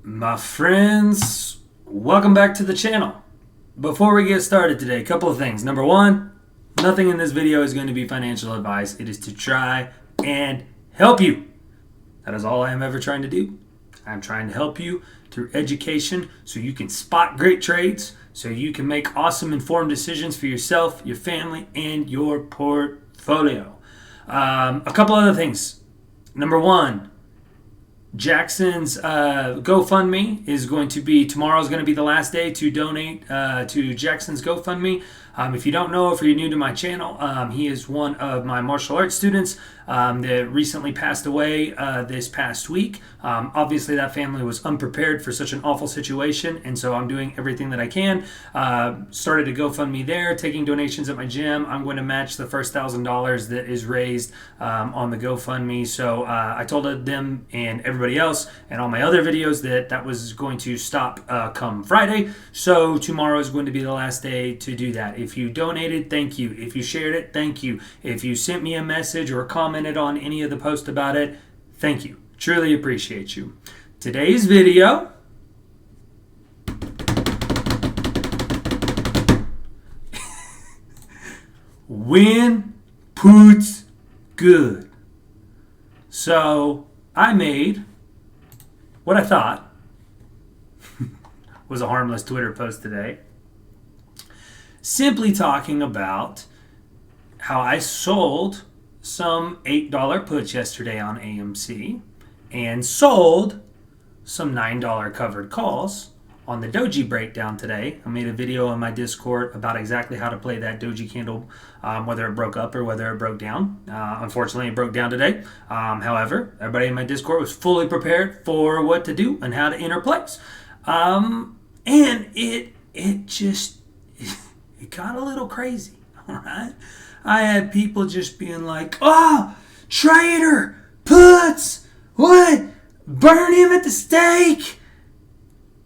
My friends, welcome back to the channel. Before we get started today, a couple of things. Number one, nothing in this video is going to be financial advice. It is to try and help you. That is all I am ever trying to do. I'm trying to help you through education so you can spot great trades, so you can make awesome informed decisions for yourself, your family, and your portfolio. A couple other things. Number one, Jackson's GoFundMe is going to be, tomorrow's going to be the last day to donate to Jackson's GoFundMe. If you don't know, if you're new to my channel, he is one of my martial arts students that recently passed away this past week. Obviously, that family was unprepared for such an awful situation, and so I'm doing everything that I can. Started a GoFundMe there, taking donations at my gym. I'm going to match the first $1,000 that is raised on the GoFundMe. So I told them and everybody else and all my other videos that was going to stop come Friday. So tomorrow is going to be the last day to do that. If you donated, thank you. If you shared it, thank you. If you sent me a message or commented on any of the posts about it, thank you. Truly appreciate you. Today's video when puts good. So I made what I thought was a harmless Twitter post today, simply talking about how I sold some $8 puts yesterday on AMC and sold some $9 covered calls on the doji breakdown today. I made a video on my Discord about exactly how to play that doji candle, whether it broke up or whether it broke down. Unfortunately, it broke down today. However, everybody in my Discord was fully prepared for what to do and how to enter plays. And it just it got a little crazy. All right, I had people just being like, "Oh, traitor, puts, what? Burn him at the stake."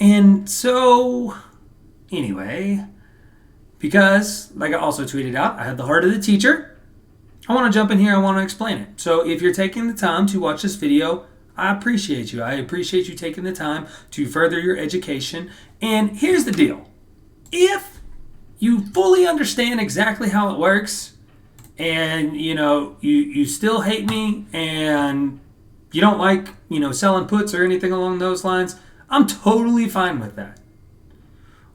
And so, anyway, because, like I also tweeted out, I have the heart of the teacher, I want to jump in here, I want to explain it. So if you're taking the time to watch this video, I appreciate you. I appreciate you taking the time to further your education. And here's the deal. If you fully understand exactly how it works, and, you still hate me, and you don't like, selling puts or anything along those lines, I'm totally fine with that.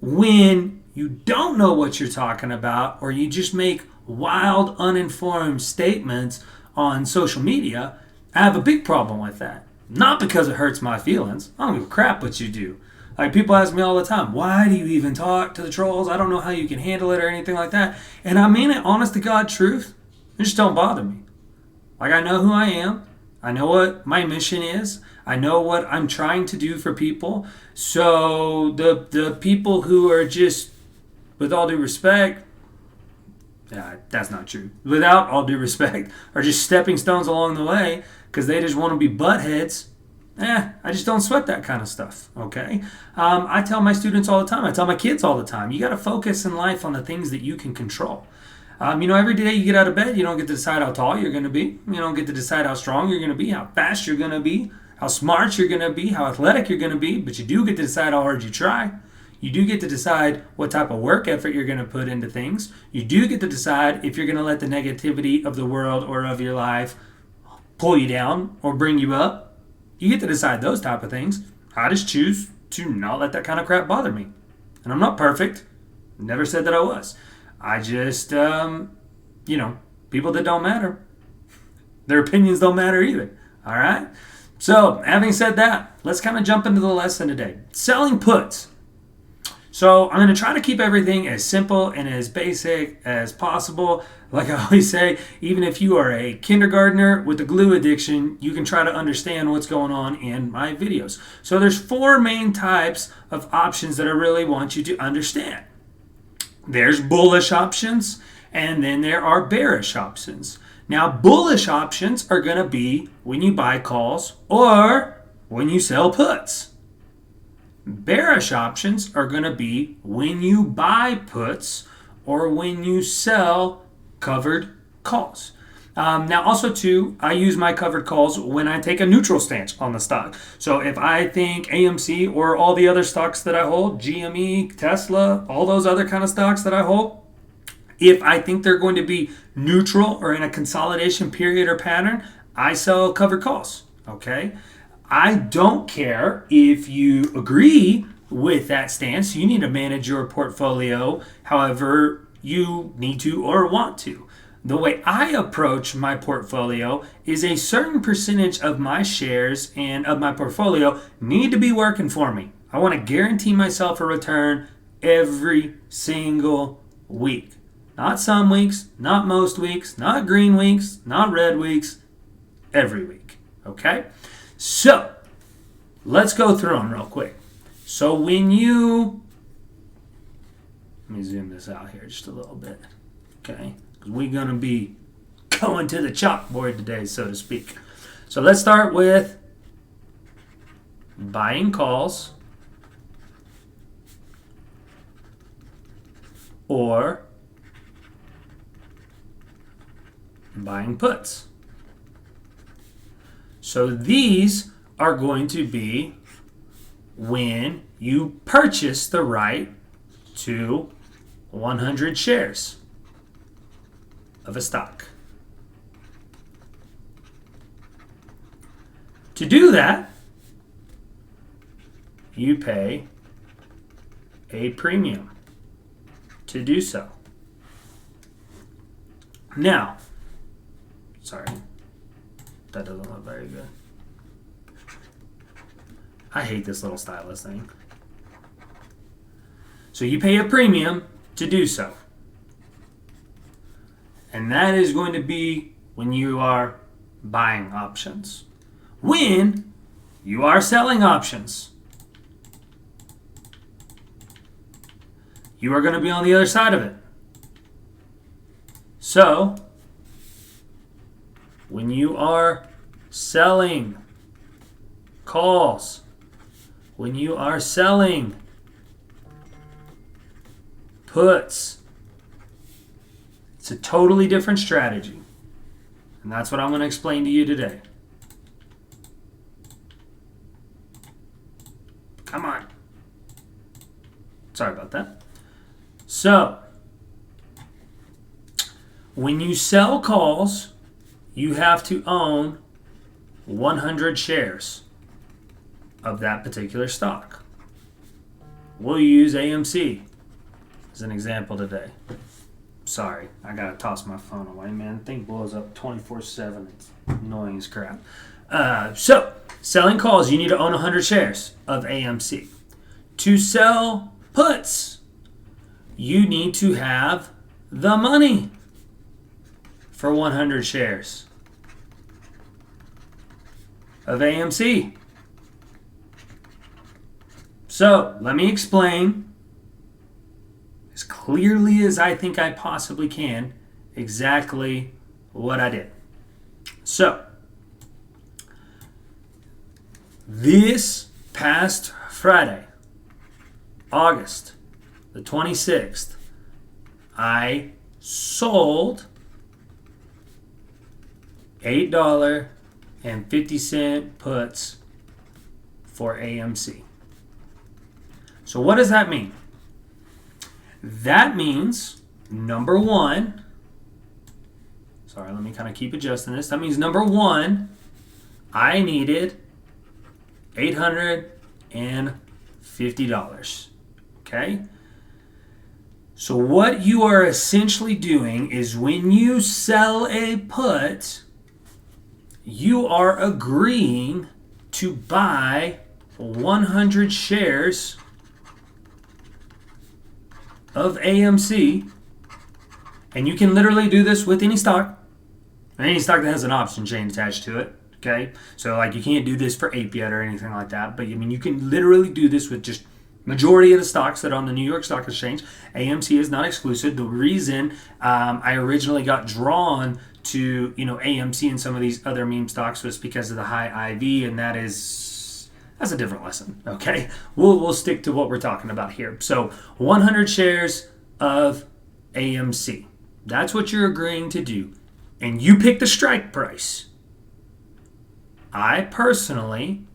When you don't know what you're talking about, or you just make wild, uninformed statements on social media, I have a big problem with that. Not because it hurts my feelings. I don't give a crap what you do. Like, people ask me all the time, why do you even talk to the trolls? I don't know how you can handle it or anything like that. And I mean it, honest to God truth. It just don't bother me. Like, I know who I am. I know what my mission is. I know what I'm trying to do for people. So the people who are just, with all due respect, that's not true. Without all due respect, are just stepping stones along the way because they just want to be buttheads. I just don't sweat that kind of stuff, okay? I tell my students all the time. I tell my kids all the time. You got to focus in life on the things that you can control. Every day you get out of bed, you don't get to decide how tall you're going to be. You don't get to decide how strong you're going to be, how fast you're going to be, how smart you're going to be, how athletic you're going to be, but you do get to decide how hard you try. You do get to decide what type of work effort you're going to put into things. You do get to decide if you're going to let the negativity of the world or of your life pull you down or bring you up. You get to decide those type of things. I just choose to not let that kind of crap bother me. And I'm not perfect. Never said that I was. I just, people that don't matter. Their opinions don't matter either. All right? So, having said that, let's kind of jump into the lesson today. Selling puts. So, I'm going to try to keep everything as simple and as basic as possible. Like I always say, even if you are a kindergartner with a glue addiction, you can try to understand what's going on in my videos. So, there's 4 main types of options that I really want you to understand. There's bullish options, and then there are bearish options. Now, bullish options are going to be when you buy calls or when you sell puts. Bearish options are going to be when you buy puts or when you sell covered calls. Now, also too, I use my covered calls when I take a neutral stance on the stock. So if I think AMC or all the other stocks that I hold, GME, Tesla, all those other kind of stocks that I hold, if I think they're going to be neutral or in a consolidation period or pattern, I sell covered calls. Okay? I don't care if you agree with that stance. You need to manage your portfolio however you need to or want to. The way I approach my portfolio is a certain percentage of my shares and of my portfolio need to be working for me. I want to guarantee myself a return every single week. Not some weeks, not most weeks, not green weeks, not red weeks, every week. Okay? So, let's go through them real quick. So let me zoom this out here just a little bit. Okay? We're going to be going to the chalkboard today, so to speak. So let's start with buying calls or buying puts. So these are going to be when you purchase the right to 100 shares of a stock. To do that, you pay a premium to do so. Now, sorry, that doesn't look very good. I hate this little stylus thing. So you pay a premium to do so. And that is going to be when you are buying options. When you are selling options, you are going to be on the other side of it. So, when you are selling calls, when you are selling puts, it's a totally different strategy. And that's what I'm going to explain to you today. Come on. Sorry about that. So, when you sell calls, you have to own 100 shares of that particular stock. We'll use AMC as an example today. Sorry, I gotta toss my phone away, man. The thing blows up 24/7. It's annoying as crap. So, selling calls, you need to own 100 shares of AMC. To sell puts, you need to have the money for 100 shares of AMC. So, let me explain as clearly as I think I possibly can exactly what I did. So, this past Friday, August the 26th, I sold $8.50 puts for AMC. So what does that mean? That means, number one, sorry, let me kind of keep adjusting this. That means, number one, I needed $850. Okay? So what you are essentially doing is when you sell a put, you are agreeing to buy 100 shares of AMC, and you can literally do this with any stock that has an option chain attached to it. Okay, so like you can't do this for Ape yet or anything like that, but I mean you can literally do this with just majority of the stocks that are on the New York Stock Exchange. AMC is not exclusive. The reason I originally got drawn to AMC and some of these other meme stocks was because of the high IV, and that's a different lesson. Okay, we'll stick to what we're talking about here. So 100 shares of AMC. That's what you're agreeing to do. and you pick the strike price. I personally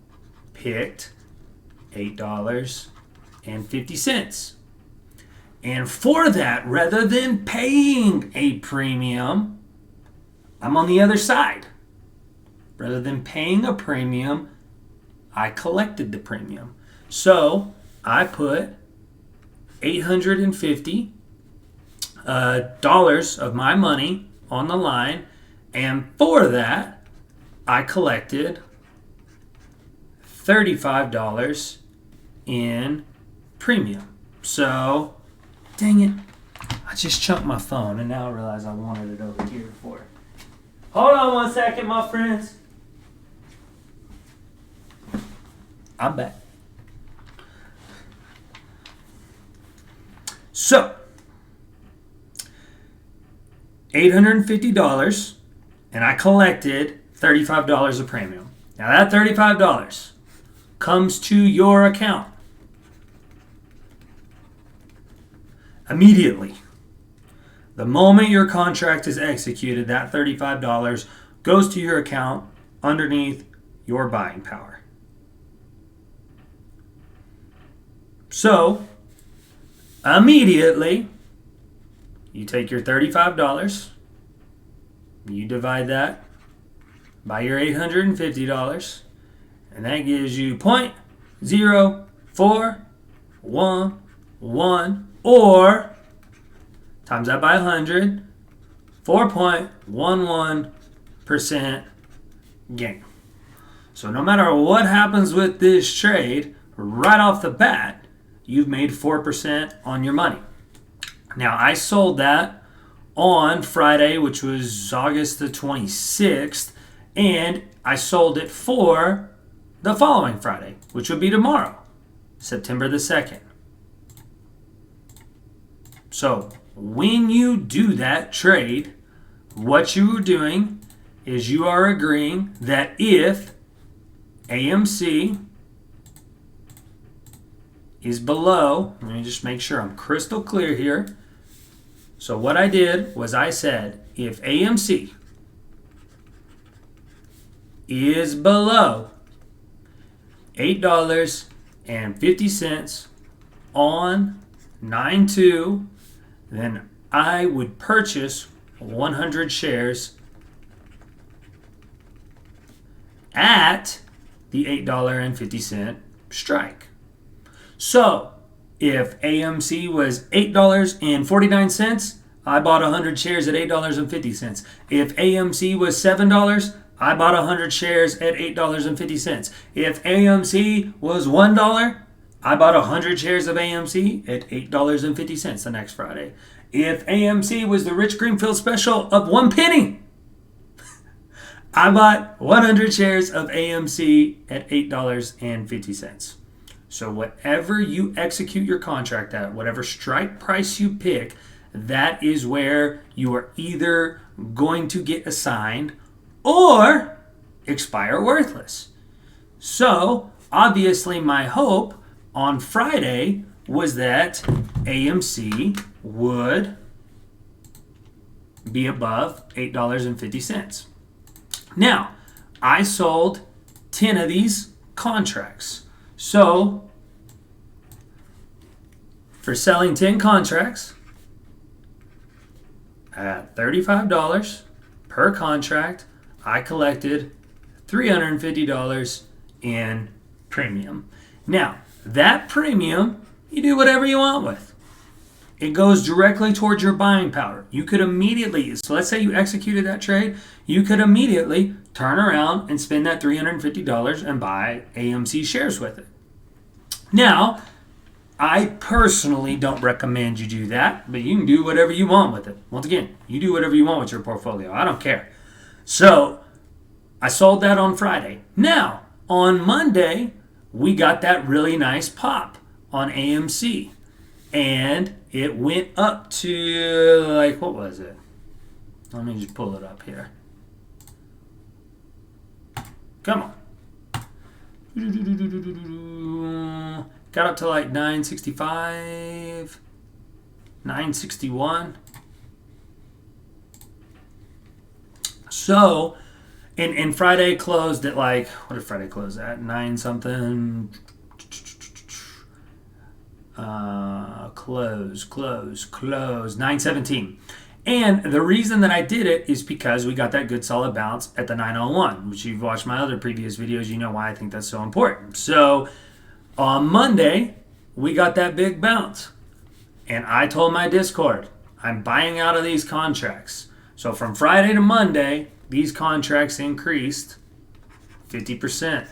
picked $8.50. And for that, rather than paying a premium, I'm on the other side. Rather than paying a premium, I collected the premium. So I put $850 of my money on the line, and for that, I collected $35 in premium. So, dang it, I just chunked my phone, and now I realize I wanted it over here for it. Hold on one second, my friends. I'm back. So, $850, and I collected $35 of premium. Now that $35 comes to your account immediately. The moment your contract is executed, that $35 goes to your account underneath your buying power. So, immediately, you take your $35, you divide that by your $850, and that gives you 0.0411, or times that by 100, 4.11% gain. So no matter what happens with this trade, right off the bat, you've made 4% on your money. Now, I sold that on Friday, which was August the 26th, and I sold it for the following Friday, which would be tomorrow, September the 2nd. So, when you do that trade, what you are doing is you are agreeing that if AMC is below, let me just make sure I'm crystal clear here. So what I did was I said, if AMC is below $8.50 on 9/2, then I would purchase 100 shares at the $8.50 strike. So, if AMC was $8.49, I bought 100 shares at $8.50. If AMC was $7, I bought 100 shares at $8.50. If AMC was $1, I bought 100 shares of AMC at $8.50 the next Friday. If AMC was the Rich Greenfield special of 1 penny, I bought 100 shares of AMC at $8.50. So whatever you execute your contract at, whatever strike price you pick, that is where you are either going to get assigned or expire worthless. So obviously my hope on Friday was that AMC would be above $8.50. Now, I sold 10 of these contracts. So, for selling 10 contracts at $35 per contract, I collected $350 in premium. Now, that premium, you do whatever you want with. It goes directly towards your buying power. You could immediately, so let's say you executed that trade, you could immediately turn around and spend that $350 and buy AMC shares with it. Now, I personally don't recommend you do that, but you can do whatever you want with it. Once again, you do whatever you want with your portfolio. I don't care. So, I sold that on Friday. Now, on Monday, we got that really nice pop on AMC. And it went up to, like, what was it? Let me just pull it up here. Come on. Got up to like 965, 961. So, and Friday closed at like, what did Friday close at? 9 something. Close. 9:17. And the reason that I did it is because we got that good solid bounce at the 901, which you've watched my other previous videos. You know why I think that's so important. So on Monday, we got that big bounce. And I told my Discord, I'm buying out of these contracts. So from Friday to Monday, these contracts increased 50%.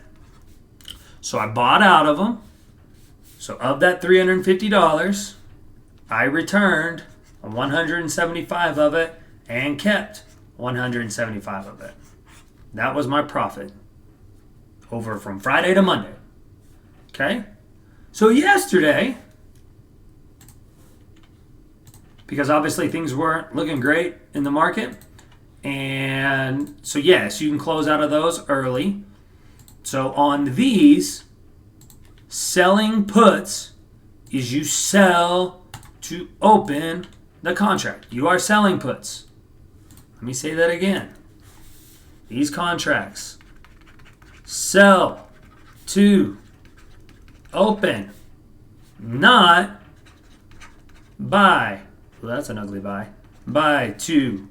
So I bought out of them. So of that $350, I returned 175 of it and kept 175 of it. That was my profit over from Friday to Monday. Okay? So yesterday, because obviously things weren't looking great in the market, and so yes, you can close out of those early. So on these, selling puts is you sell to open the contract. You are selling puts. Let me say that again. These contracts, sell to open, not buy. Well, that's an ugly buy. Buy to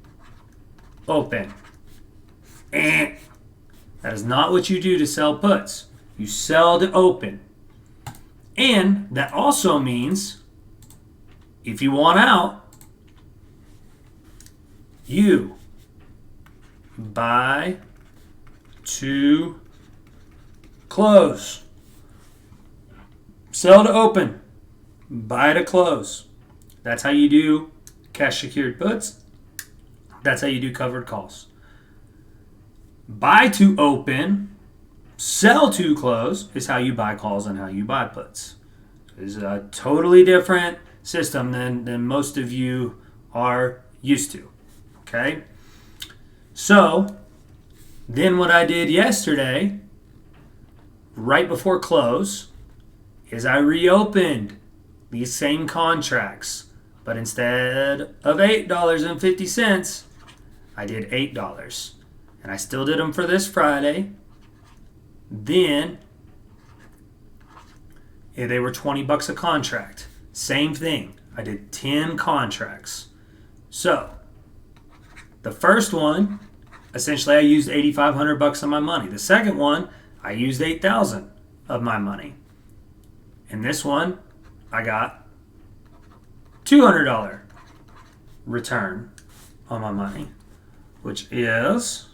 open. And that is not what you do to sell puts. You sell to open. And that also means if you want out, you buy to close. Sell to open. Buy to close. That's how you do cash secured puts. That's how you do covered calls. Buy to open, sell to close is how you buy calls and how you buy puts. It's a totally different system than most of you are used to. Okay? So, then what I did yesterday, right before close, is I reopened these same contracts. But instead of $8.50, I did $8. And I still did them for this Friday. Then, they were $20 a contract. Same thing. I did 10 contracts. So, the first one, essentially I used $8,500 of my money. The second one, I used $8,000 of my money. And this one, I got $200 return on my money, which is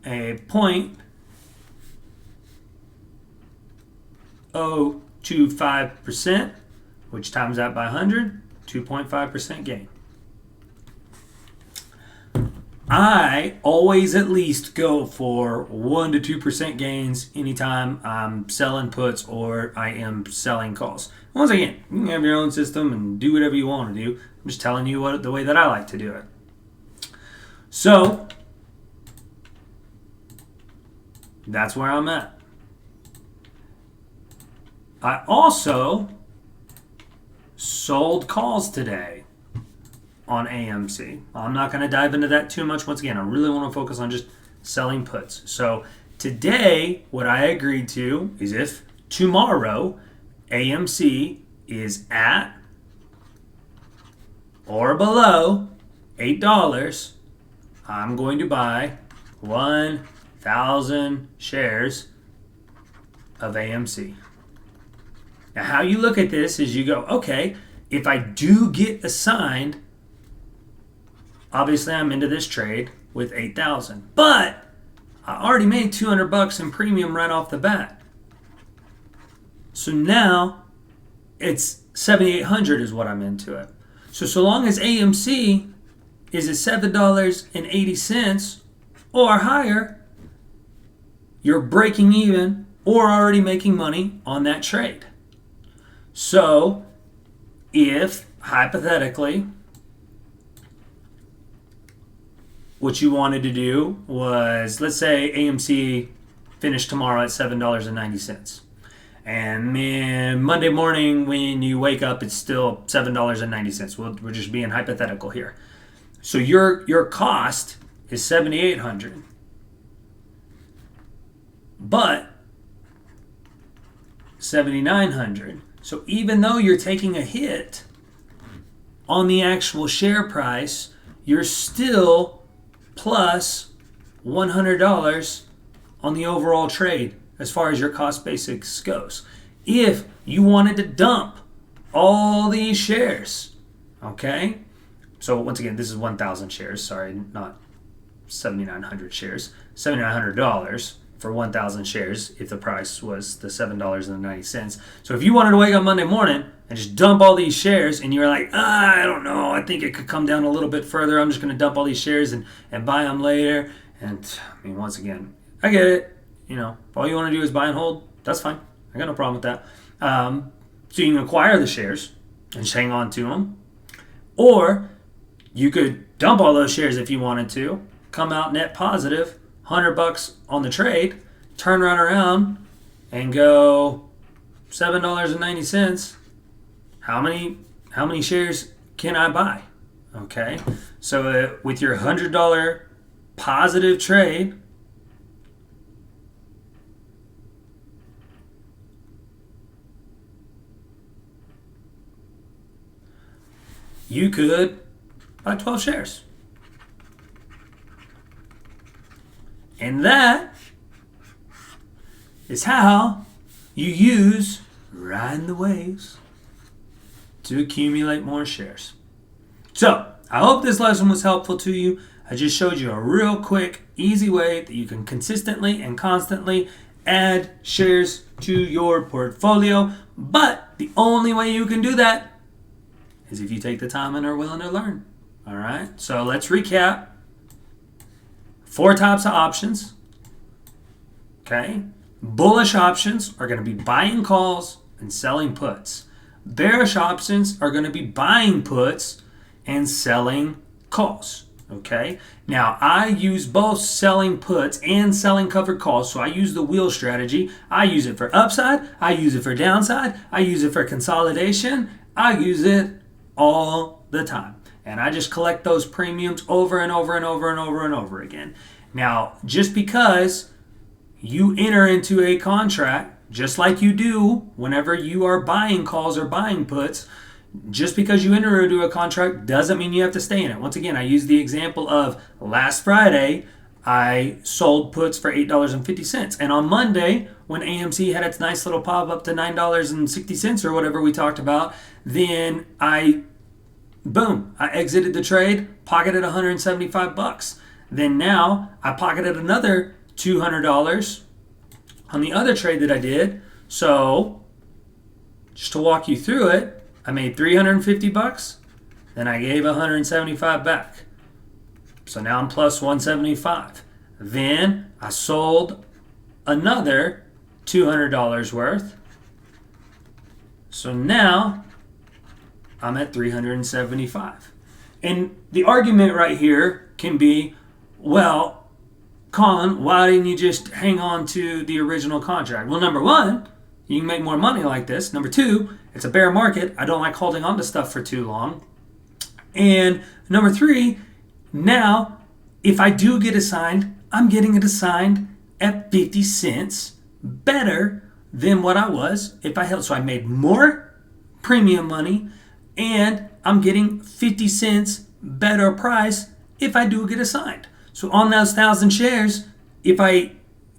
a 0.025%, which times that by 100, 2.5% gain. I always at least go for 1 to 2% gains anytime I'm selling puts or I am selling calls. Once again, you can have your own system and do whatever you want to do. I'm just telling you the way that I like to do it. So, that's where I'm at. I also sold calls today on AMC. I'm not going to dive into that too much. Once again, I really want to focus on just selling puts. So today, what I agreed to is if tomorrow AMC is at or below $8, I'm going to buy 1,000 shares of AMC. Now, how you look at this is you go, okay, if I do get assigned, obviously I'm into this trade with 8,000, but I already made $200 in premium right off the bat. So now it's 7,800 is what I'm into it. So long as AMC is at $7.80 or higher, you're breaking even or already making money on that trade. So if hypothetically what you wanted to do was, let's say AMC finished tomorrow at $7.90. and man, Monday morning when you wake up, it's still $7.90. We're just being hypothetical here. So your cost is $7,800, but $7,900. So even though you're taking a hit on the actual share price, you're still plus $100 on the overall trade as far as your cost basics goes. If you wanted to dump all these shares, okay? So once again, this is 1,000 shares. Sorry, not 7,900 shares. $7,900 for 1,000 shares if the price was the $7.90. So if you wanted to wake up Monday morning and just dump all these shares and you're like, I don't know, I think it could come down a little bit further. I'm just going to dump all these shares and buy them later. And I mean, once again, I get it. If all you want to do is buy and hold, that's fine. I got no problem with that. So you can acquire the shares and just hang on to them. Or you could dump all those shares if you wanted to, come out net positive, $100 on the trade, turn right around and go $7.90. How many shares can I buy? Okay, so with your $100 positive trade, you could buy 12 shares. And that is how you use riding the waves to accumulate more shares. So, I hope this lesson was helpful to you. I just showed you a real quick, easy way that you can consistently and constantly add shares to your portfolio. But the only way you can do that is if you take the time and are willing to learn. All right, so let's recap. 4 types of options. Okay, bullish options are going to be buying calls and selling puts. Bearish options are going to be buying puts and selling calls. Okay, now I use both selling puts and selling covered calls. So I use the wheel strategy. I use it for upside. I use it for downside. I use it for consolidation. I use it all the time. And I just collect those premiums over and over and over and over and over again. Now, just because you enter into a contract, just like you do whenever you are buying calls or buying puts, just because you enter into a contract doesn't mean you have to stay in it. Once again, I use the example of last Friday, I sold puts for $8.50. And on Monday, when AMC had its nice little pop up to $9.60 or whatever we talked about, then I exited the trade, pocketed $175. Then now I pocketed another $200 on the other trade that I did. So just to walk you through it, I made $350. Then I gave $175 back. So now I'm plus $175. Then I sold another $200 worth. So now I'm at $375. And the argument right here can be, well, Colin, why didn't you just hang on to the original contract? Well, number one, you can make more money like this. Number two, it's a bear market. I don't like holding on to stuff for too long. And number three, now, if I do get assigned, I'm getting it assigned at 50 cents better than what I was if I held. So I made more premium money and I'm getting 50 cents better price if I do get assigned. So on those 1,000 shares, if I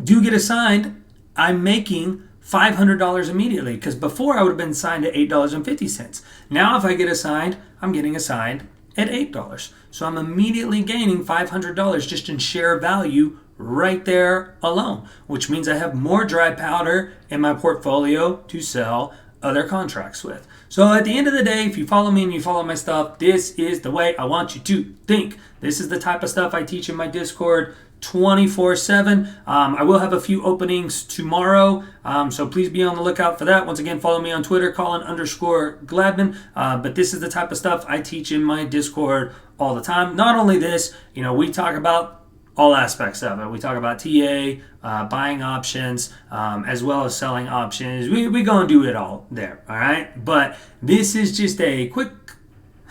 do get assigned, I'm making $500 immediately, because before I would have been assigned at $8.50. Now if I get assigned, I'm getting assigned at $8. So I'm immediately gaining $500 just in share value right there alone, which means I have more dry powder in my portfolio to sell other contracts with. So at the end of the day, if you follow me and you follow my stuff, this is the way I want you to think. This is the type of stuff I teach in my Discord 24/7. I will have a few openings tomorrow, so please be on the lookout for that. Once again, follow me on Twitter, Colin_Gladman. But this is the type of stuff I teach in my Discord all the time. Not only this, we talk about all aspects of it. We talk about TA, buying options, as well as selling options. We go and do it all there, all right? But this is just a quick,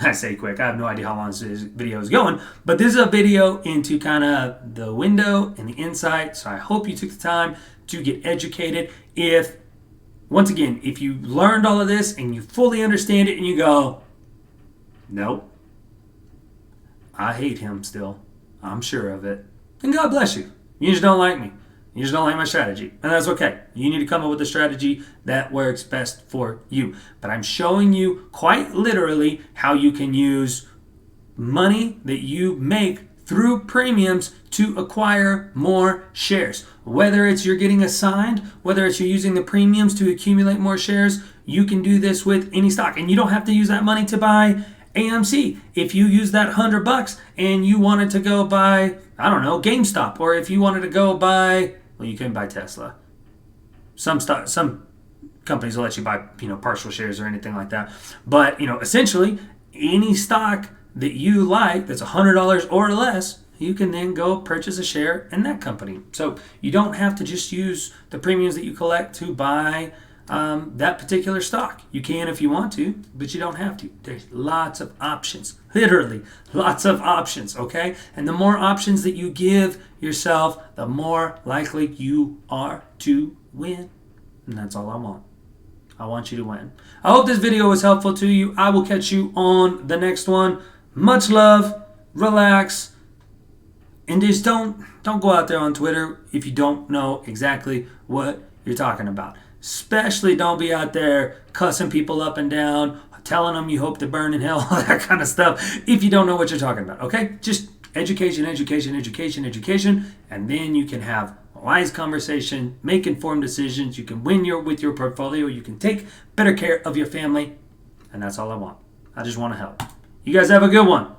I say quick, I have no idea how long this video is going, but this is a video into kind of the window and the insight, so I hope you took the time to get educated. Once again, if you learned all of this and you fully understand it and you go, nope, I hate him still, I'm sure of it, then God bless you. You just don't like me. You just don't like my strategy. And that's okay. You need to come up with a strategy that works best for you. But I'm showing you quite literally how you can use money that you make through premiums to acquire more shares. Whether it's you're getting assigned, whether it's you're using the premiums to accumulate more shares, you can do this with any stock. And you don't have to use that money to buy AMC. If you use that $100 and you wanted to go buy, I don't know, GameStop, or if you wanted to go buy, well, you couldn't buy Tesla. Some companies will let you buy, partial shares or anything like that. But, essentially, any stock that you like that's $100 or less, you can then go purchase a share in that company. So you don't have to just use the premiums that you collect to buy that particular stock. You can if you want to, but you don't have to. There's lots of options, literally lots of options, okay? And the more options that you give yourself, the more likely you are to win. And that's all I want. I want you to win. I hope this video was helpful to you. I will catch you on the next one. Much love, relax, and just don't go out there on Twitter if you don't know exactly what you're talking about. Especially don't be out there cussing people up and down, telling them you hope to burn in hell, all that kind of stuff, if you don't know what you're talking about, okay? Just education, and then you can have a wise conversation, make informed decisions, you can win with your portfolio, you can take better care of your family, and that's all I want. I just want to help. You guys have a good one.